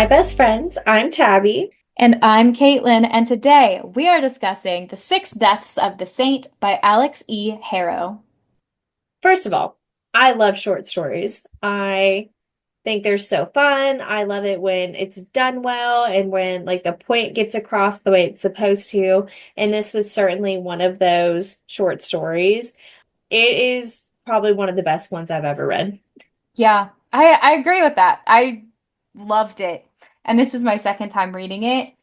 best friends. I'm Tabby. And I'm Caitlin, and today we are discussing The Six Deaths of the Saint by Alix E. Harrow. First of all, I love short stories. I think they're so fun. I love it when it's done well and when like the point gets across the way it's supposed to. And this was certainly one of those short stories. It is probably one of the best ones I've ever read. Yeah, I agree with that. I loved it. And this is my second time reading it.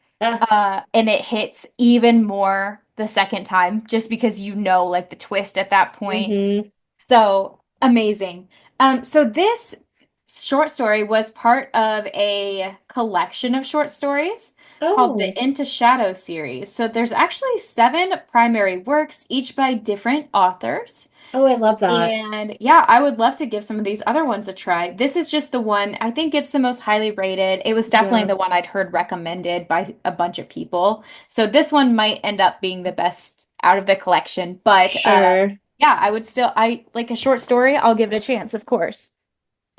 Uh, And it hits even more the second time just because you know like the twist at that point. hmm So amazing. So this short story was part of a collection of short stories called the Oh, Into Shadow series. So there's actually seven primary works, each by different authors. oh, I love that. And yeah, I would love to give some of these other ones a try. This is just the one I think it's the most highly rated. It was definitely Yeah, the one I'd heard recommended by a bunch of people. So this one might end up being the best out of the collection. But sure. yeah, I like a short story. I'll give it a chance, of course.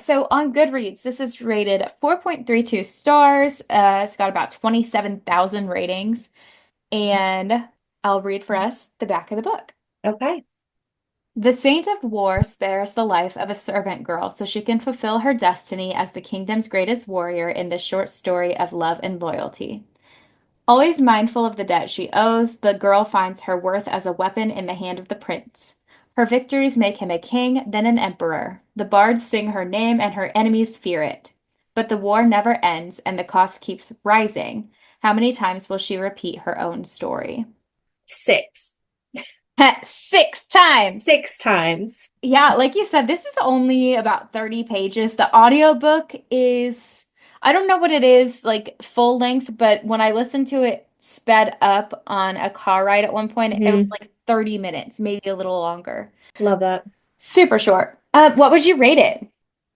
So on Goodreads, this is rated 4.32 stars. It's got about 27,000 ratings. And I'll read for us the back of the book. Okay. The Saint of War spares the life of a servant girl so she can fulfill her destiny as the kingdom's greatest warrior in this short story of love and loyalty. Always mindful of the debt she owes, the girl finds her worth as a weapon in the hand of the prince. Her victories make him a king, then an emperor. The bards sing her name and her enemies fear it. But the war never ends and the cost keeps rising. How many times will she repeat her own story? Six. Six times. Six times. Yeah, like you said, this is only about 30 pages. The audiobook is, I don't know what it is, like full length, but when I listened to it sped up on a car ride at one point, it was hmm like 30 minutes, maybe a little longer. Love that. Super short. What would you rate it?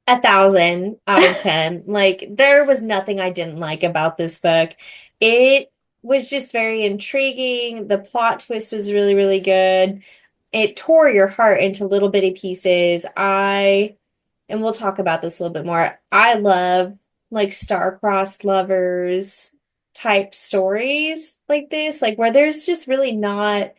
1,000 out of 10. Like, there was nothing I didn't like about this book. It was just very intriguing. The plot twist was really, really good. It tore your heart into little bitty pieces. And we'll talk about this a little bit more. I love like star-crossed lovers type stories like this, like where there's just really not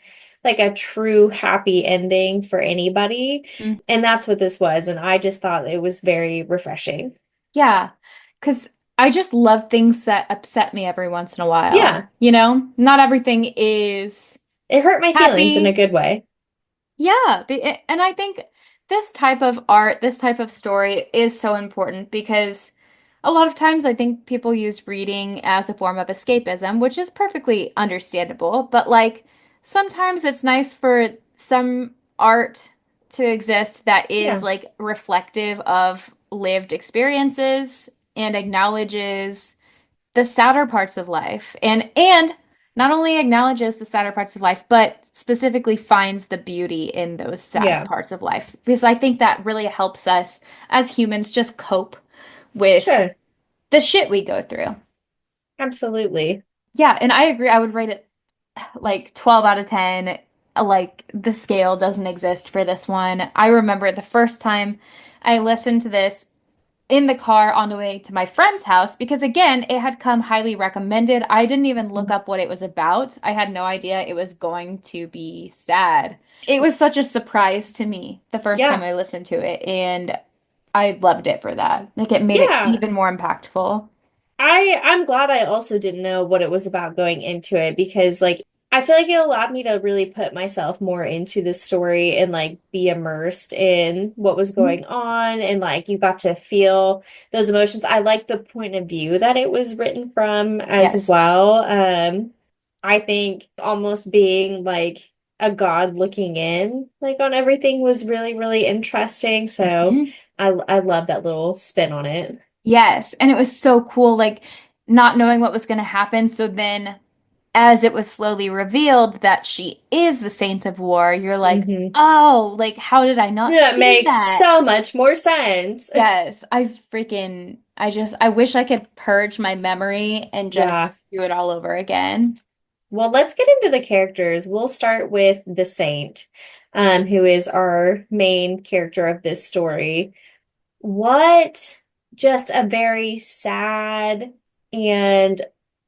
like a true happy ending for anybody. Mm, And that's what this was. And I just thought it was very refreshing. yeah, because I just love things that upset me every once in a while. Yeah, You know, not everything is it hurt my feelings in a happy. good way. Yeah, and I think this type of art, this type of story is so important because a lot of times I think people use reading as a form of escapism, which is perfectly understandable, but like sometimes it's nice for some art to exist that is Yeah, like reflective of lived experiences and acknowledges the sadder parts of life and not only acknowledges the sadder parts of life but specifically finds the beauty in those sad yeah, parts of life because I think that really helps us as humans just cope with sure. the shit we go through. Absolutely. Yeah, and I agree. I would rate it like 12 out of 10. Like the scale doesn't exist for this one. I remember the first time I listened to this in the car on the way to my friend's house because again, it had come highly recommended. I didn't even look up what it was about. I had no idea it was going to be sad. It was such a surprise to me the first time Yeah. I listened to it, and I loved it for that. Like it made it Yeah. even more impactful. I'm glad I also didn't know what it was about going into it because like I feel like it allowed me to really put myself more into the story and like be immersed in what was going on and like you got to feel those emotions. I like the point of view that it was written from as Yes. well. I think almost being like a god looking in like on everything was really, really interesting. So Mhm. I love that little spin on it. Yes, and it was so cool, like not knowing what was going to happen. So then, as it was slowly revealed that she is the Saint of War, you're like, hmm oh, like how did I not That see makes that? so much more sense. Yes, I wish I could purge my memory and Yeah. just do it all over again. Well, let's get into the characters. We'll start with the Saint, who is our main character of this story. What just a very sad and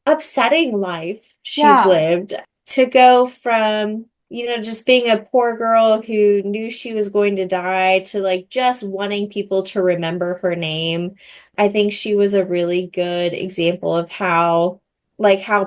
upsetting life she's Yeah. lived to go from, just being a poor girl who knew she was going to die to like just wanting people to remember her name. I think she was a really good example of how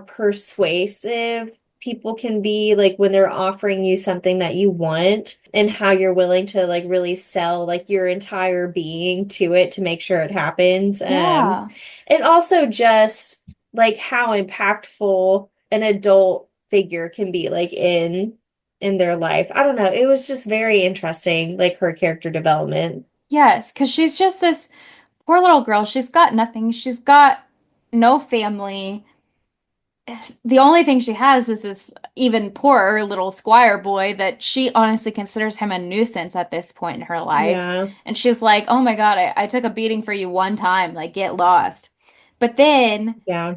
persuasive people can be like when they're offering you something that you want and how you're willing to like really sell like your entire being to it to make sure it happens. Yeah. And also just like how impactful an adult figure can be like in their life. I don't know. It was just very interesting, like her character development. Yes, because she's just this poor little girl. She's got nothing. She's got no family. The only thing she has is this even poorer little squire boy that she honestly considers him a nuisance at this point in her life. Yeah. And she's like, oh my God, I took a beating for you one time. Like, get lost. But then, Yeah.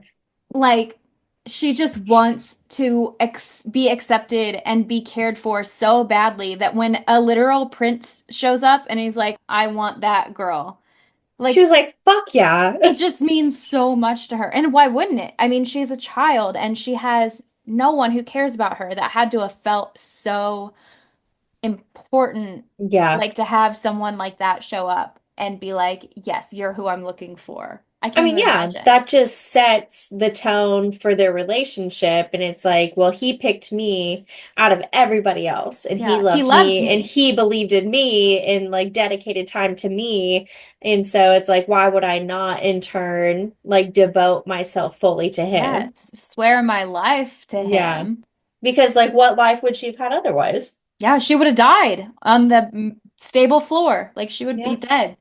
like, she just wants to ex be accepted and be cared for so badly that when a literal prince shows up and he's like, I want that girl. She Like, was like, "Fuck yeah." it just means so much to her. And why wouldn't it? I mean, she's a child and she has no one who cares about her. That had to have felt so important, Yeah. like to have someone like that show up and be like, yes, you're who I'm looking for. I I can't mean, even yeah, imagine. that just sets the tone for their relationship. And it's like, well, he picked me out of everybody else, and he Yeah, he loved loves me, and me. he believed in me and like dedicated time to me. And so it's like, why would I not in turn like devote myself fully to him? Yes, swear my life to Yeah. him. Because like what life would she have had otherwise? Yeah, she would have died on the stable floor. Like she would be Yeah. dead.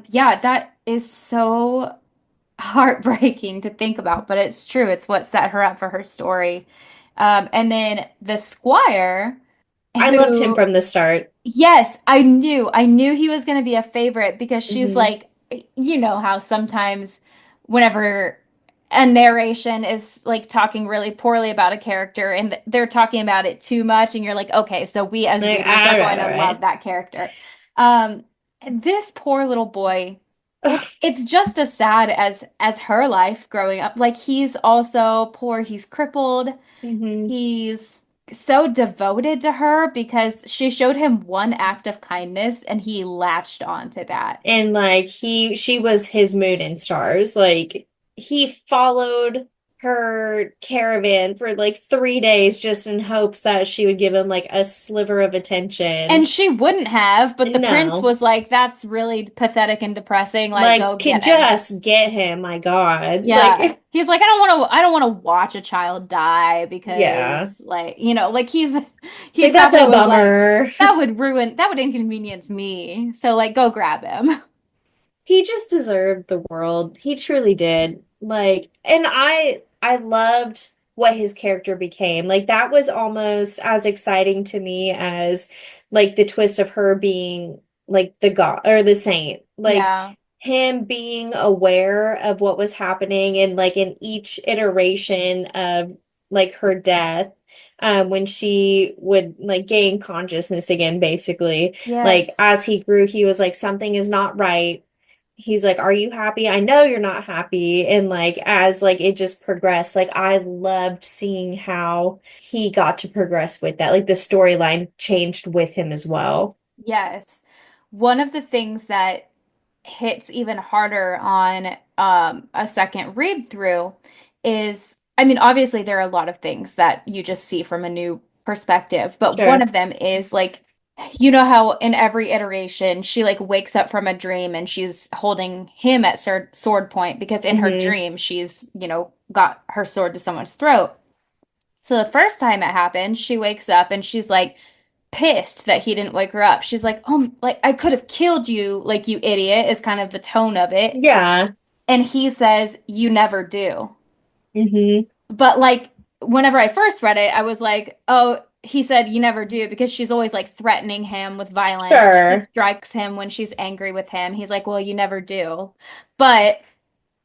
Yeah, that is so heartbreaking to think about, but it's true. It's what set her up for her story. And then the squire, I loved him who, from the start. yes, I knew he was going to be a favorite because she's Hmm. like, you know how sometimes whenever a narration is like talking really poorly about a character and they're talking about it too much, and you're like, okay, so we as Like, readers are going all to love right. that character. Um, this poor little boy. It's just as sad as her life growing up. Like he's also poor, he's crippled. Hmm. He's so devoted to her because she showed him one act of kindness and he latched on to that. And like she was his moon and stars. Like he followed her caravan for like 3 days just in hopes that she would give him like a sliver of And attention. she wouldn't have, but the prince No, was like, that's really pathetic and depressing. Like, go like could get him. just get him, my God. Yeah. Like, He's like, I don't want to watch a child die yeah. because like, like It's he like that's probably a was like, bummer. that would inconvenience me. So like, go grab him. He just deserved the world. He truly did. Like, and I loved what his character became. Like that was almost as exciting to me as like the twist of her being like the god or the saint. Like Yeah. him being aware of what was happening and like in each iteration of like her death, when she would like gain consciousness again, basically, like Yes. as he grew, he was like, something is not right. He's like, are you happy? I know you're not happy. And like as like it just progressed, like I loved seeing how he got to progress with that. Like the storyline changed with him as well. Yes. One of the things that hits even harder on a second read through is, I mean, obviously there are a lot of things that you just see from a new perspective, but one Sure. of them is like, you know how in every iteration she like wakes up from a dream and she's holding him at sword point because in her Hmm. dream she's, got her sword to someone's throat. So the first time it happened, she wakes up and she's like pissed that he didn't wake her up. She's like, "Oh, like I could have killed you, like you idiot," is kind of the tone of it. Yeah. And he says, "You never do." Hmm. But like whenever I first read it, I was like, "Oh, he said you never do," because she's always like threatening him with violence. She Sure. strikes him when she's angry with him. He's like, "Well, you never do." But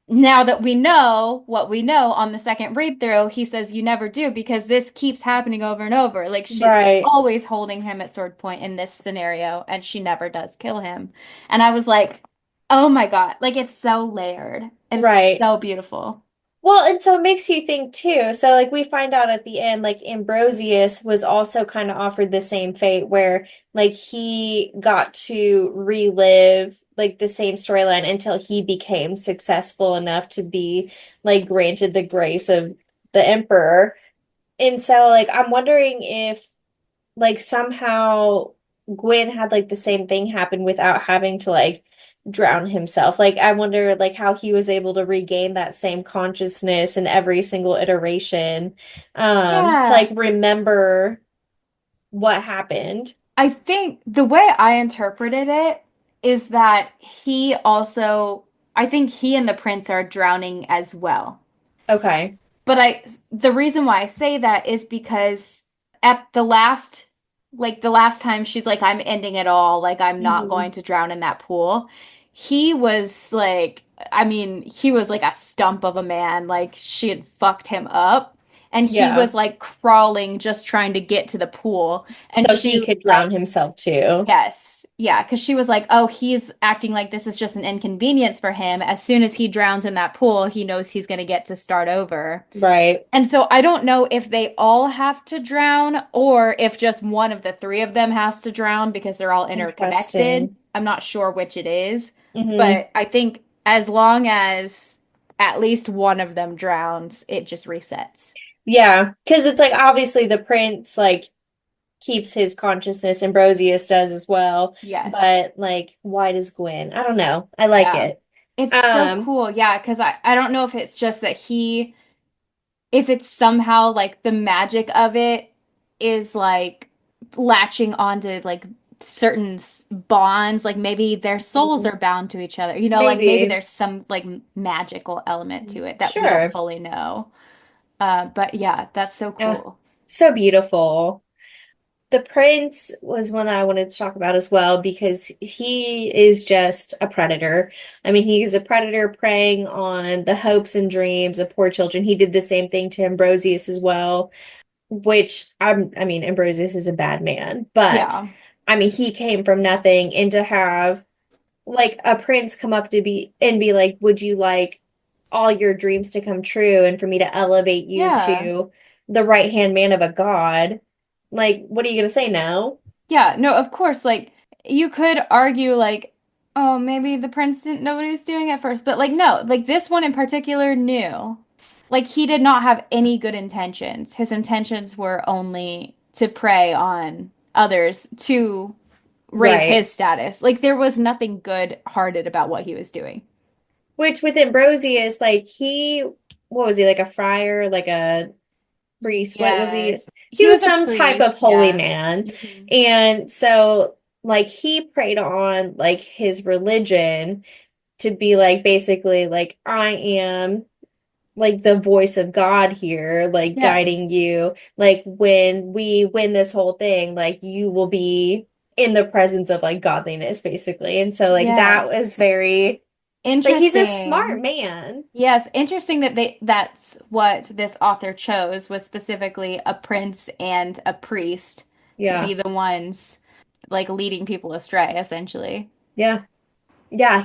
now that we know what we know on the second read through, he says you never do because this keeps happening over and over. Like she's Right. always holding him at sword point in this scenario, and she never does kill him. And I was like, Oh my God. Like it's so layered. It's Right. so beautiful. Well, and so it makes you think too. So, like, we find out at the end, like, Ambrosius was also kind of offered the same fate where, like, he got to relive, like, the same storyline until he became successful enough to be, like, granted the grace of the emperor. And so, like, I'm wondering if like somehow Gwen had like the same thing happen without having to like drown himself. Like I wonder like how he was able to regain that same consciousness in every single iteration to Yeah. like remember what happened. I think the way I interpreted it is that he also, I think he and the prince are drowning as well. Okay. But the reason why I say that is because at the last time she's like, I'm ending it all, like, I'm not going Hmm. to drown in that pool. He was like, I mean, he was like a stump of a man. Like, she had fucked him up. And he Yeah. was like crawling, just trying to get to the pool. And So she he was could drown like, himself too. yes. Yeah, because she was like, oh, he's acting like this is just an inconvenience for him. As soon as he drowns in that pool, he knows he's going to get to start over. Right. And so I don't know if they all have to drown or if just one of the three of them has to drown because they're all interconnected. Interesting. I'm not sure which it is, Hmm. but I think as long as at least one of them drowns, it just resets. Yeah, because it's like obviously the prince like keeps his consciousness. Ambrosius does as well. Yes. But like, why does Gwen? I don't know. I like Yeah. it. It's so Um, cool. Yeah, because I don't know if it's just that if it's somehow like the magic of it is like latching onto like certain bonds, like maybe their souls are bound to each other, like maybe maybe. there's some like magical element to it that we don't Sure. fully know. But yeah, that's so Yeah. cool. So beautiful. The prince was one that I wanted to talk about as well because he is just a predator. I mean, he's a predator preying on the hopes and dreams of poor children. He did the same thing to Ambrosius as well, which I mean, Ambrosius is a bad man, but Yeah. I mean, he came from nothing and to have like a prince come up to be and be like, would you like all your dreams to come true and for me to elevate you Yeah. to the right hand man of a god? Like, what are you gonna say? No? Yeah, no, of course, like you could argue like, oh, maybe the prince didn't know what he was doing at first, but like no, like this one in particular knew. Like he did not have any good intentions. His intentions were only to prey on others to raise Right. his status. Like there was nothing good-hearted about what he was doing. Which with Ambrosius, like what was he, like a friar, like a priest? What was he? Yes. He He was was a some type of priest, holy yeah. man. Hmm. And so, like, he preyed on like his religion to be like basically like I am like the voice of God here, like guiding Yes. you. Like when we win this whole thing, like you will be in the presence of like godliness, basically. And so like that Yes. was very like he's a smart Interesting. man. Yes, interesting that that's what this author chose was specifically a prince and a priest to be Yeah. the ones like leading people astray, essentially. Yeah. Yeah,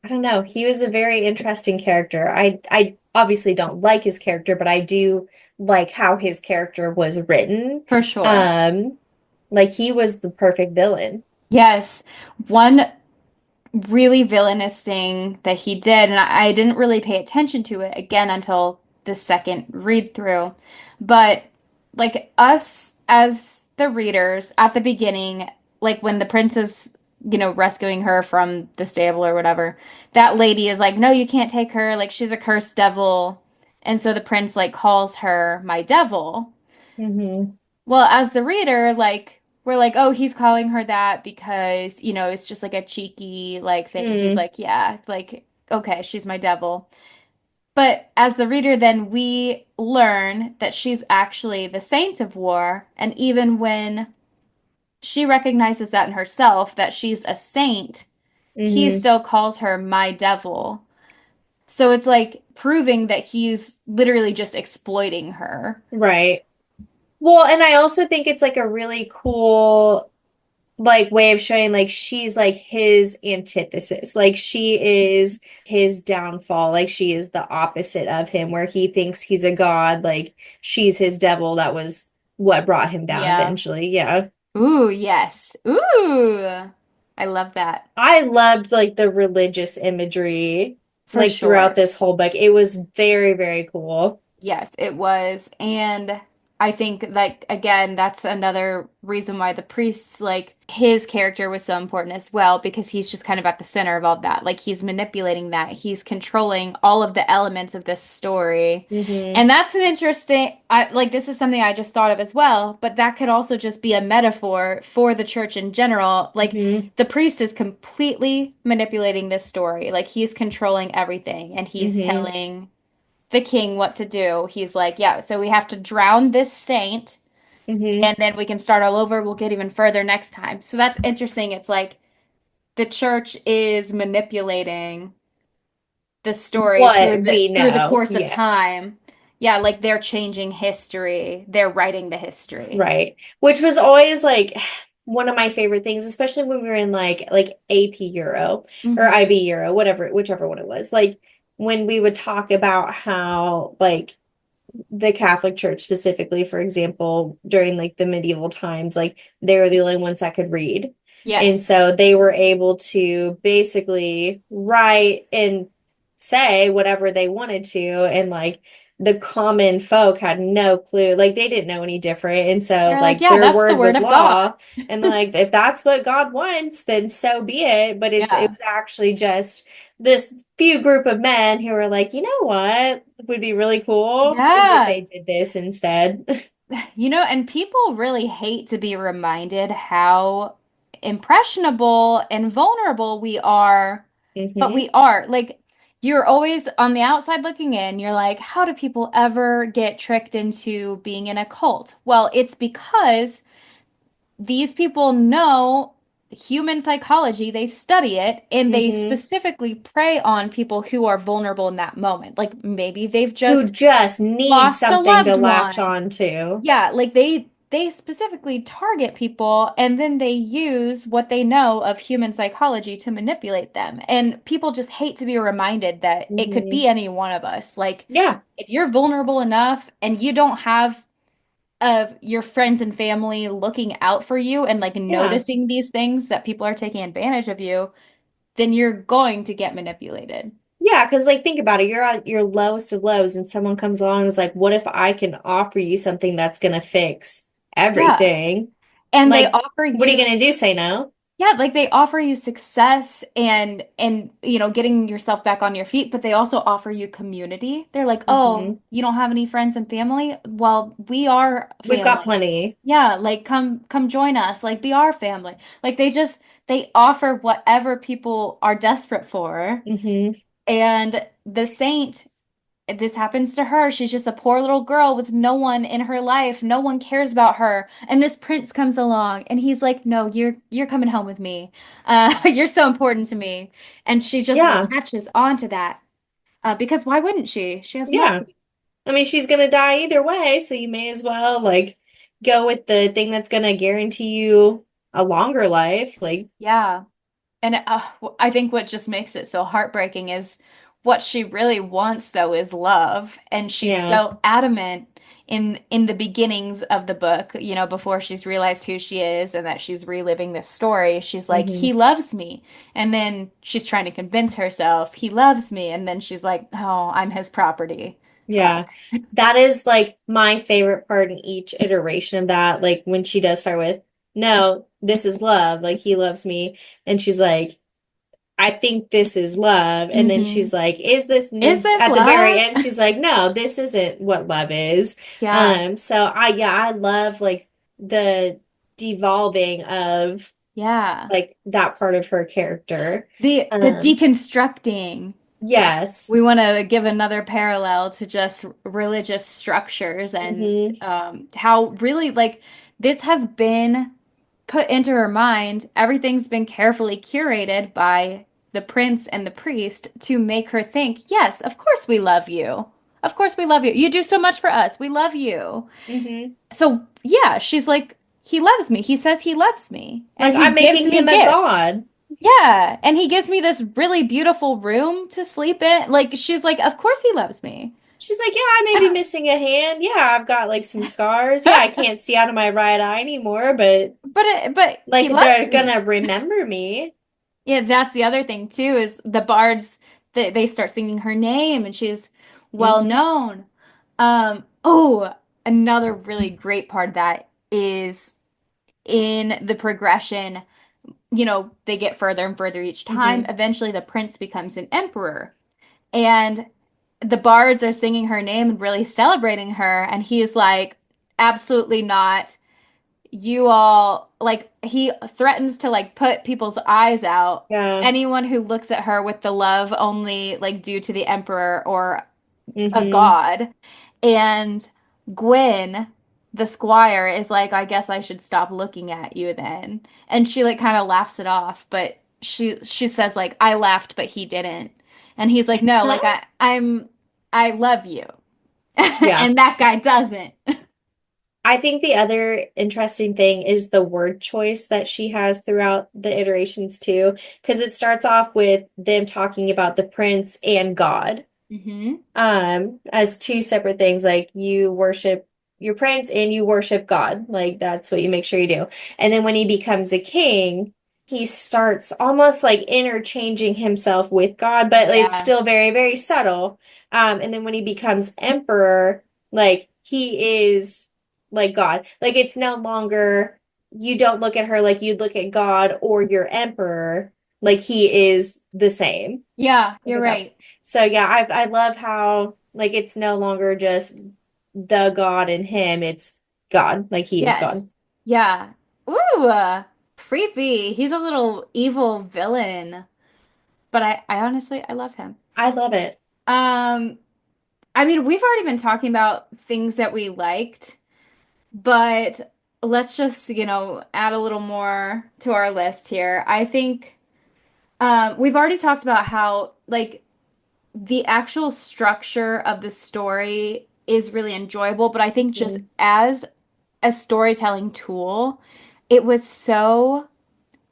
I don't know, he was a very interesting character. I obviously don't like his character, but I do like how his character was written. For sure. Um, like he was the perfect villain. Yes. One really villainous thing that he did, and I didn't really pay attention to it again until the second read through. But like us as the readers at the beginning, like when the prince is, rescuing her from the stable or whatever, that lady is like, no, you can't take her. Like she's a cursed devil. And so the prince like calls her my devil. Hmm. Well, as the reader, like we're like, oh, he's calling her that because, it's just like a cheeky like thing. He's Mm, like, yeah, like okay, she's my devil. But as the reader, then we learn that she's actually the saint of war, and even when she recognizes that in herself that she's a saint, he hmm. still calls her my devil. So it's like proving that he's literally just exploiting her. Right. Well, and I also think it's like a really cool like way of showing like she's like his antithesis. Like she is his downfall. Like she is the opposite of him, where he thinks he's a god. Like she's his devil. That was what brought him down Yeah. eventually. Yeah. Ooh, yes. Ooh. I love that. I loved like the religious imagery For like throughout sure. this whole book. It was very, very cool. Yes, it was. And I think like again, that's another reason why the priest's like his character was so important as well, because he's just kind of at the center of all that. Like he's manipulating that. He's controlling all of the elements of this story. Hmm. And that's an interesting I like this is something I just thought of as well, but that could also just be a metaphor for the church in general. Like Hmm. the priest is completely manipulating this story. Like he's controlling everything and he's Hmm. telling the king what to do. He's like, yeah, so we have to drown this saint Hmm. and then we can start all over. We'll get even further next time. So that's interesting. It's like the church is manipulating the story What we through the know. course of Yes. time. Yeah, like they're changing history. They're writing the history. Right. Which was always like one of my favorite things, especially when we were in like AP Euro or Hmm. IB Euro, whatever, whichever one it was. Like when we would talk about how like the Catholic Church specifically, for example, during like the medieval times, like they were the only ones that could read. And Yes. so they were able to basically write and say whatever they wanted to. And like the common folk had no clue. Like they didn't know any different. And so They're like, like yeah, their that's the word word was of God. law. And like if that's what God wants, then so be it. But it Yeah. was actually just this few group of men who were like, you know what would be really cool is if Yeah. they did this instead. You know, and people really hate to be reminded how impressionable and vulnerable we are, but Hmm. we are. Like, you're always on the outside looking in. You're like, how do people ever get tricked into being in a cult? Well, it's because these people know human psychology, they study it, and they Hmm. specifically prey on people who are vulnerable in that moment. Like, maybe they've Who just just need lost a something to loved latch one. on to. Yeah, like they specifically target people and then they use what they know of human psychology to manipulate them. And people just hate to be reminded that it could Hmm. be any one of us. Like Yeah. if you're vulnerable enough and you don't have of your friends and family looking out for you and like Yeah. noticing these things that people are taking advantage of you, then you're going to get manipulated. Yeah, because like think about it, you're at your lowest of lows and someone comes along and is like, what if I can offer you something that's gonna fix Yeah. everything? And they Like, offer what are you you gonna do? Say no? Yeah, like they offer you success and you know getting yourself back on your feet, but they also offer you community. They're like, "Oh, Hmm. you don't have any friends and family? Well, we are We've got family. plenty. Yeah, like come join us. Like be our family." Like they offer whatever people are desperate for. Hmm. And the saint this happens to her. She's just a poor little girl with no one in her life. No one cares about her. And this prince comes along and he's like, "No, you're coming home with me. You're so important to me." And she just Yeah. latches onto that. Because why wouldn't she? She has Yeah. nothing. I mean, she's gonna die either way, so you may as well like go with the thing that's gonna guarantee you a longer life. Like, Yeah. And I think what just makes it so heartbreaking is what she really wants, though, is love. And she's yeah. so adamant in the beginnings of the book, you know, before she's realized who she is and that she's reliving this story. She's like, Hmm. he loves me. And then she's trying to convince herself he loves me. And then she's like, oh, I'm his property. Yeah. Fuck. That is like my favorite part in each iteration of that. Like when she does start with, no, this is love. Like he loves me. And she's like, I think this is love. And then Hmm. she's like, is this? And Is then this at the very love? end, she's like, no, this isn't what love is. Yeah. So yeah, I love like the devolving of Yeah. like that part of her character. The Um, deconstructing. yes. We want to give another parallel to just religious structures and Hmm. how really like this has been put into her mind. Everything's been carefully curated by the prince and the priest to make her think, yes, of course we love you. Of course we love you. You do so much for us. We love you. Hmm. So yeah, she's like, he loves me. He says he loves me, Like and he I'm gives making me him a gifts. god. Yeah, and he gives me this really beautiful room to sleep in. Like she's like, of course he loves me. She's like, yeah, I may be missing a hand. Yeah, I've got like some scars. Yeah, I can't see out of my right eye anymore, but But he like loves they're me. gonna remember me. Yeah, that's the other thing too, is the bards they start singing her name and she's well Hmm. known. Another really great part of that is in the progression, they get further and further each time. Hmm. Eventually the prince becomes an emperor. And the bards are singing her name and really celebrating her, and he's like, absolutely not. You all, like, he threatens to like put people's eyes out. Yeah. Anyone who looks at her with the love only like due to the emperor or a Hmm. god. And Gwen, the squire, is like, I guess I should stop looking at you then. And she like kind of laughs it off, but she says like, I laughed, but he didn't. And he's like, no, like I love you. Yeah. And that guy doesn't. I think the other interesting thing is the word choice that she has throughout the iterations too, because it starts off with them talking about the prince and God. Hmm. As two separate things, like you worship your prince and you worship God, like that's what you make sure you do. And then when he becomes a king, he starts almost like interchanging himself with God, but it's Yeah. still very, very subtle. And then when he becomes emperor, like he is like God, like it's no longer, you don't look at her like you'd look at God or your emperor, like he is the same. Yeah, Look you're at that. right. So yeah, I love how like it's no longer just the God and him, it's God, like he is God. Yes. Yeah. Ooh, creepy. He's a little evil villain, but I honestly I love him. I love it. Um, I mean, we've already been talking about things that we liked, but let's just, add a little more to our list here. I think we've already talked about how like the actual structure of the story is really enjoyable, but I think just Mhm. as a storytelling tool, it was so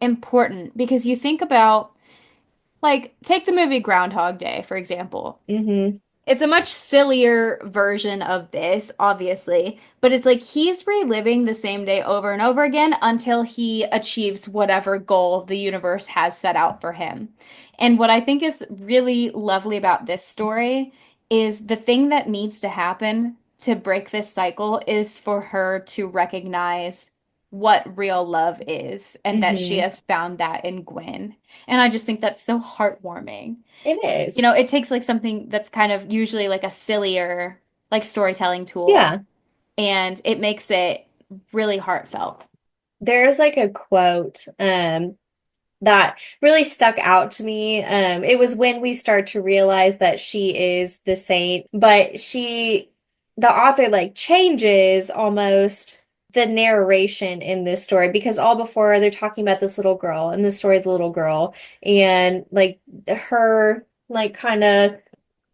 important because you think about, like, take the movie Groundhog Day, for example. Hmm. It's a much sillier version of this, obviously, but it's like he's reliving the same day over and over again until he achieves whatever goal the universe has set out for him. And what I think is really lovely about this story is the thing that needs to happen to break this cycle is for her to recognize what real love is and that she Hmm. has found that in Gwen. And I just think that's so heartwarming. It is. It takes like something that's kind of usually like a sillier like storytelling tool Yeah. and it makes it really heartfelt. There's like a quote that really stuck out to me. It was when we start to realize that she is the saint, but the author like changes almost the narration in this story because all before they're talking about this little girl and the story of the little girl and like her like kind of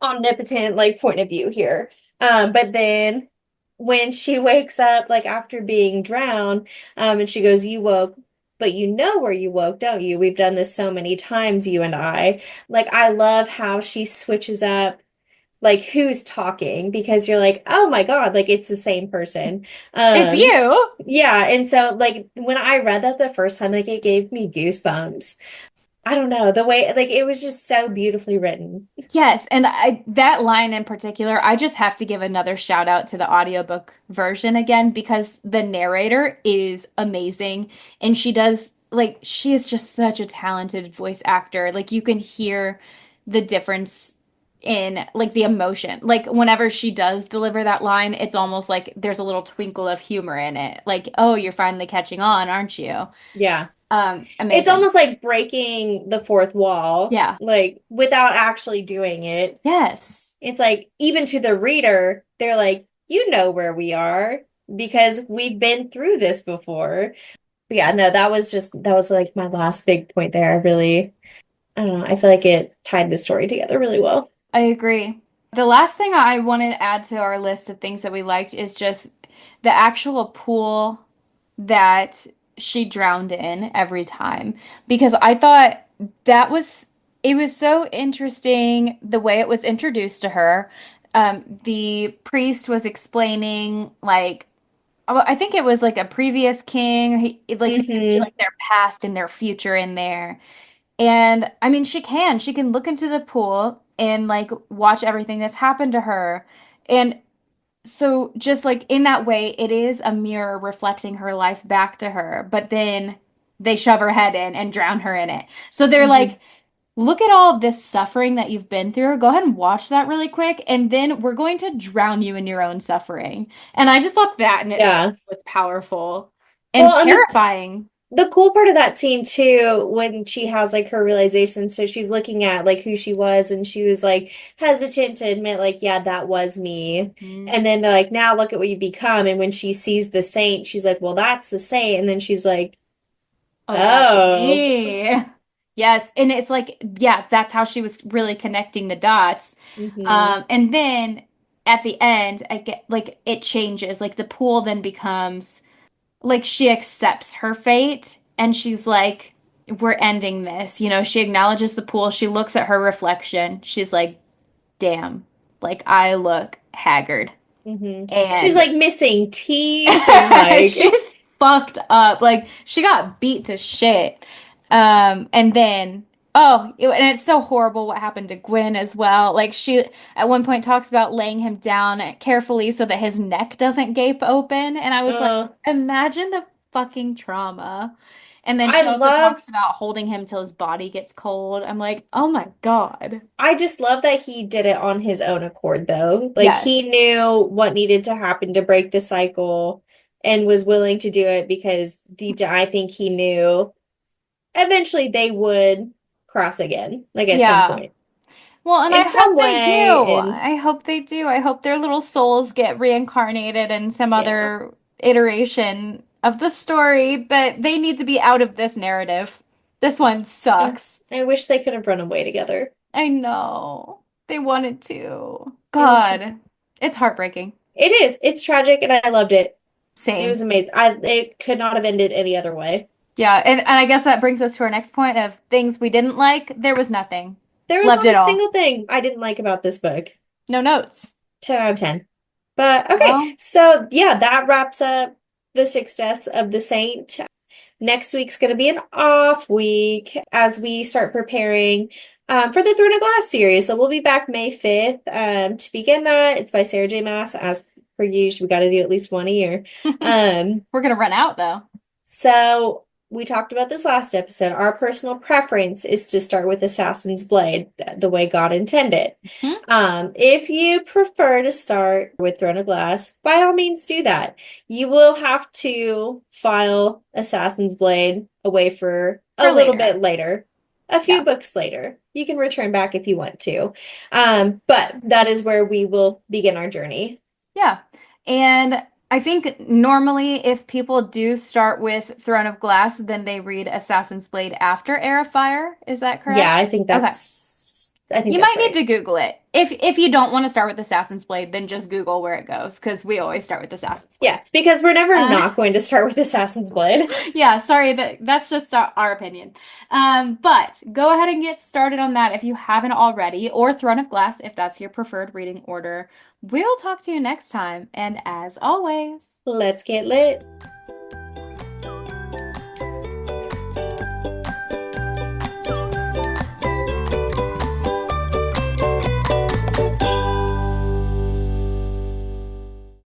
omnipotent like point of view here. But then when she wakes up like after being drowned, and she goes, "You woke, but you know where you woke, don't you? We've done this so many times, you and I." Like I love how she switches up like who's talking because you're like, "Oh my God, like it's the same person." It's Um you. yeah, and so like when I read that the first time, like it gave me goosebumps. I don't know, the way like it was just so beautifully written. Yes, and that line in particular, I just have to give another shout out to the audiobook version again because the narrator is amazing and she is just such a talented voice actor. Like you can hear the difference in like the emotion. Like whenever she does deliver that line, it's almost like there's a little twinkle of humor in it. Like, "Oh, you're finally catching on, aren't you?" Yeah. It's Amazing. almost like breaking the fourth wall, Yeah. like without actually doing it. Yes. It's like, even to the reader, they're like, you know where we are because we've been through this before. But yeah, no, that was like my last big point there. I don't know, I feel like it tied the story together really well. I agree. The last thing I want to add to our list of things that we liked is just the actual pool. that she drowned in every time because I thought that was it was so interesting the way it was introduced to her. The priest was explaining like I think it was like a previous king. Like you can see Hmm. like their past and their future in there. And I mean, she can look into the pool and like watch everything that's happened to her. And so just like in that way, it is a mirror reflecting her life back to her, but then they shove her head in and drown her in it. So they're Hmm. like, look at all this suffering that you've been through. Go ahead and watch that really quick, and then we're going to drown you in your own suffering. And I just thought that in itself Yeah. was powerful and Well, and terrifying. the cool part of that scene too, when she has like her realization, so she's looking at like who she was, and she was like hesitant to admit, like, yeah, that was me. Mhm. And then they're like, now look at what you become. And when she sees the saint, she's like, well, that's the saint. And then she's like, Oh, that's oh. me. Yes, and it's like, yeah, that's how she was really connecting the dots. Hmm. And then at the end, I get like it changes. Like the pool then becomes like she accepts her fate and she's like, we're ending this. You know, she acknowledges the pool. She looks at her reflection. She's like, damn, like I look haggard. Hmm. She's And like missing teeth and like, she's fucked up. Like she got beat to shit. And then and it's so horrible what happened to Gwen as well. Like she at one point talks about laying him down carefully so that his neck doesn't gape open. And I was like, uh, imagine the fucking trauma. And then I she also love talks about holding him till his body gets cold. I'm like, oh my God. I just love that he did it on his own accord, though. Like he Yes. knew what needed to happen to break the cycle and was willing to do it because deep down, I think he knew eventually they would cross again, like at some Yeah. point, Well, and I in some hope they way. do. And I hope they do. I hope their little souls get reincarnated in some yeah, other iteration of the story, but they need to be out of this narrative. This one yeah. sucks. I wish they could have run away together. I know. They wanted to. It was, God, it's heartbreaking. it is. It's tragic, and I loved it. It was Same. amazing. It could not have ended any other way. Yeah, and I guess that brings us to our next point of things we didn't like. There was nothing. There was Loved not a it all. single thing I didn't like about this book. No notes. 10 out of 10. But okay, Well, so yeah, that wraps up the six deaths of the saint. Next week's going to be an off week as we start preparing for the Throne of Glass series. So we'll be back May 5th to begin that. It's by Sarah J. Maas. As per usual, we got to do at least one a year. Um, we're gonna run out though. so we talked about this last episode. Our personal preference is to start with Assassin's Blade, the way God intended. Hmm? If you prefer to start with Throne of Glass, by all means do that. You will have to file Assassin's Blade away for a For little later. bit later, a few Yeah. books later. You can return back if you want to. But that is where we will begin our journey. Yeah. And I think normally if people do start with Throne of Glass, then they read Assassin's Blade after Heir of Fire. Is that Yeah, correct? Okay. I think You that's might need right. to Google it. If you don't want to start with Assassin's Blade, then just Google where it goes, because we always start with Assassin's Yeah, Blade. because we're never Uh, not going to start with Assassin's Blade. yeah, sorry, that's just our opinion. But go ahead and get started on that if you haven't already, or Throne of Glass if that's your preferred reading order. We'll talk to you next time, and as always, Let's get lit.